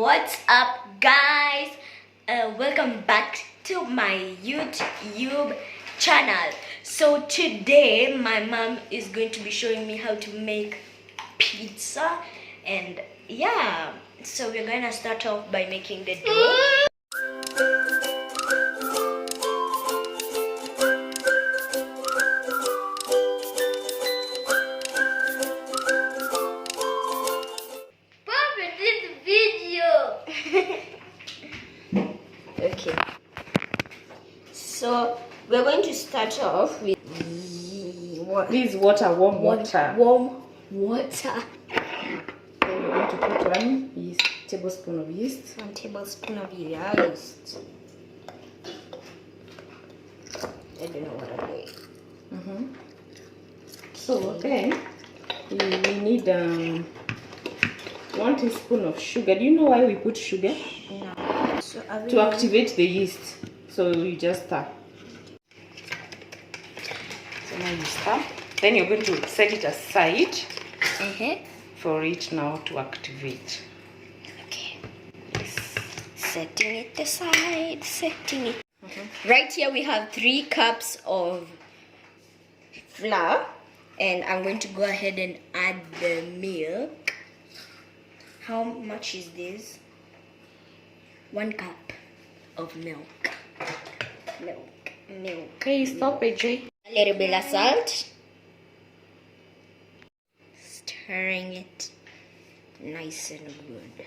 What's up, guys? Welcome back to my YouTube channel. So today my mom is going to be showing me how to make pizza, and yeah, so we're gonna start off by making the dough. Okay, so we're going to start off with This water, warm water. Warm water. Then we're going to put 1 tablespoon of yeast. 1 tablespoon of yeast. I don't know what I'm doing. So then we need 1 teaspoon of sugar. Do you know why we put sugar? No. So to activate the yeast. So you just stir. So now you stir. Then you're going to set it aside for it now to activate. Okay. Setting it aside. Right here we have 3 cups of flour, and I'm going to go ahead and add the milk. How much is this? 1 cup of milk. Milk. Okay, stop it, Jay. A little bit of salt. Stirring it nice and good.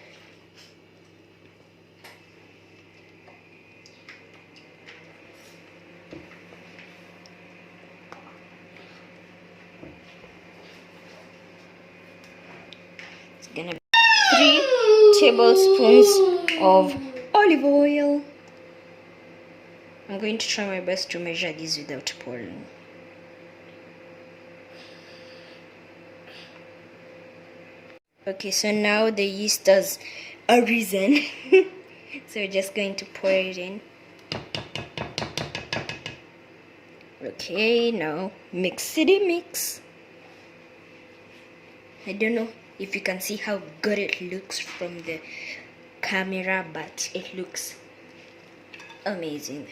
It's gonna be 3 tablespoons of olive oil. I'm going to try my best to measure this without pouring. Okay, so now the yeast has arisen. So we're just going to pour it in. Okay, now mix. I don't know if you can see how good it looks from the camera, but it looks amazing.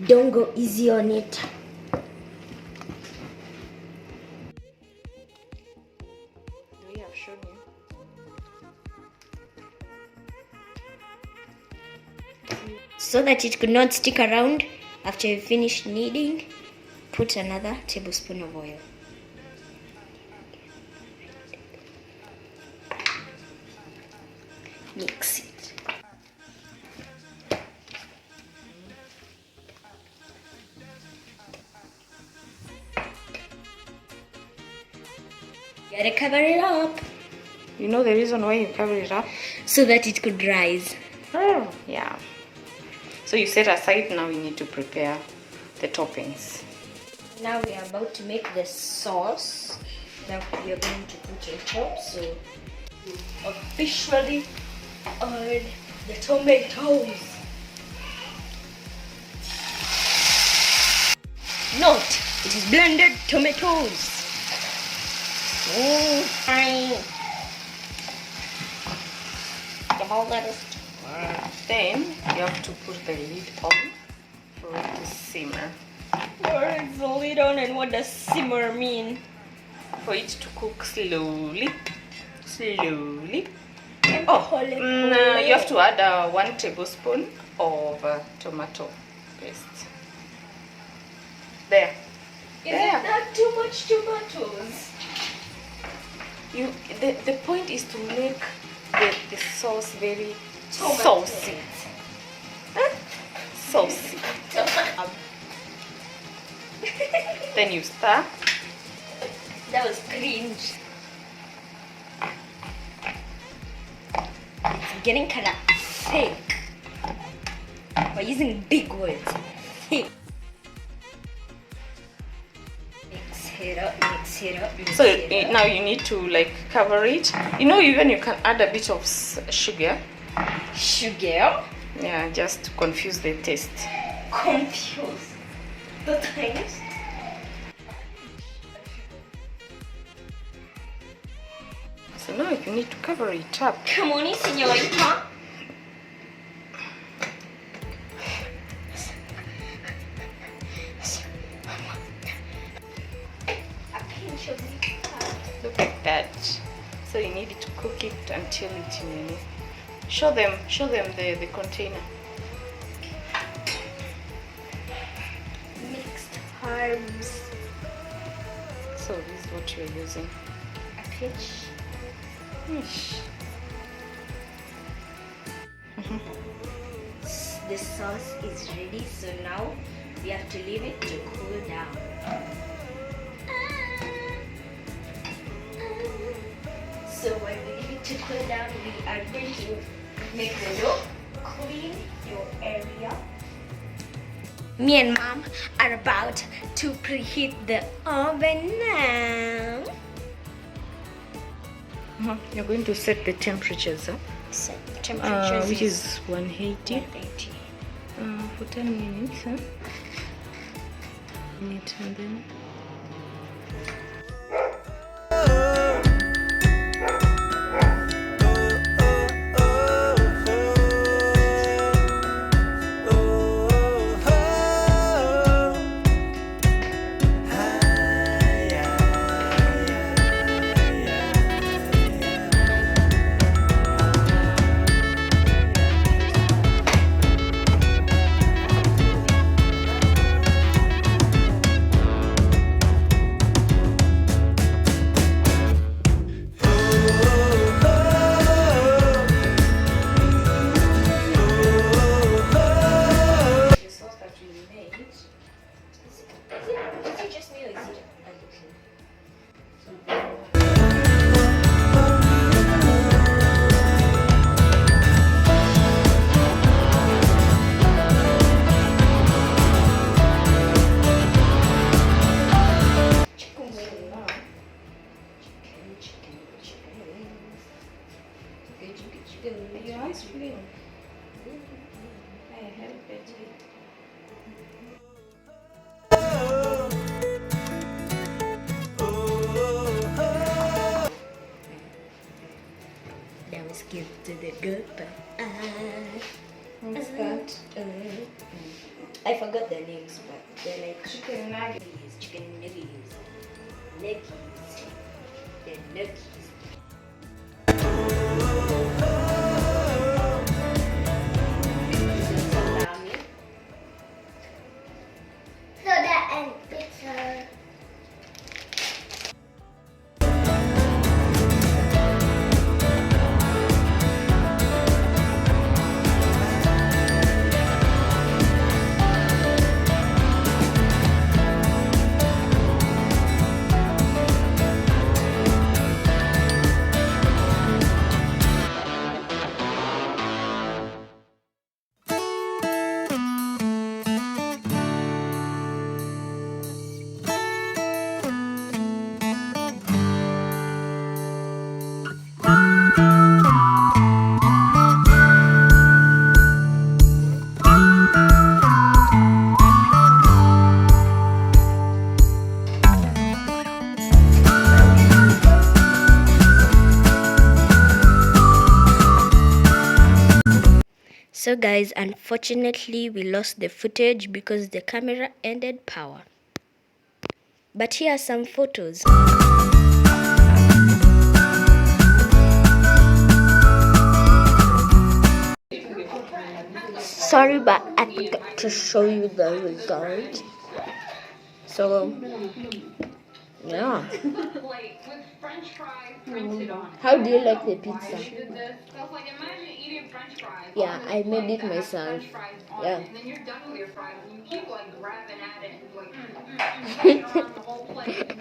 Don't go easy on it. We have shown you. So that it could not stick around after you finish kneading, put another tablespoon of oil. Mix it. Gotta cover it up. You know the reason why you cover it up? So that it could rise. Oh, yeah. So you set aside, now we need to prepare the toppings. Now we are about to make the sauce that we are going to put on top. So you officially add the tomatoes. Note, it is blended tomatoes. Fine. Then you have to put the lid on for it to simmer. What is the lid on, and what does simmer mean? For it to cook slowly. Oh, you have to add 1 tablespoon of tomato paste. There. Is it not too much tomatoes? The point is to make the sauce very Tomato. saucy. Saucy. Then you stir. That was cringe. It's getting kind of thick. We're using big words. Thick. Mix it up. So now you need to cover it. Even you can add a bit of sugar. Sugar? Yeah, just to confuse the taste. Confused. times. So now you need to cover it up. Come on, señorita. A pinch of it. Look at that. So you need to cook it until it's in. Show them the container. Mixed herbs. So this is what you're using. A pinch. Ish. The sauce is ready, so now we have to leave it to cool down. So when we leave it to cool down, we are going to make the dough. Clean your area. Me and mom are about to preheat the oven now. You're going to set the temperatures, huh? Set temperatures Which is 180 180. for 10 minutes, huh? Minute and then. Your eyes clean. I help it. That was give to the good part. What's that? I forgot the names, but they're like Chicken nuggets. chicken nuggies. Nuggies. They're nuggies. Salami. Soda and pizza. So guys, unfortunately we lost the footage because the camera ended power. But here are some photos. Sorry, but I forgot to show you the result. So, yeah. Like with French fries printed on it. How do you like the pizza? I did this. I was like, imagine eating French fries. Yeah, on I this made plate it that has myself. French fries on Yeah. it, and then you're done with your fries, and you keep like grabbing at it and like taking around the whole plate.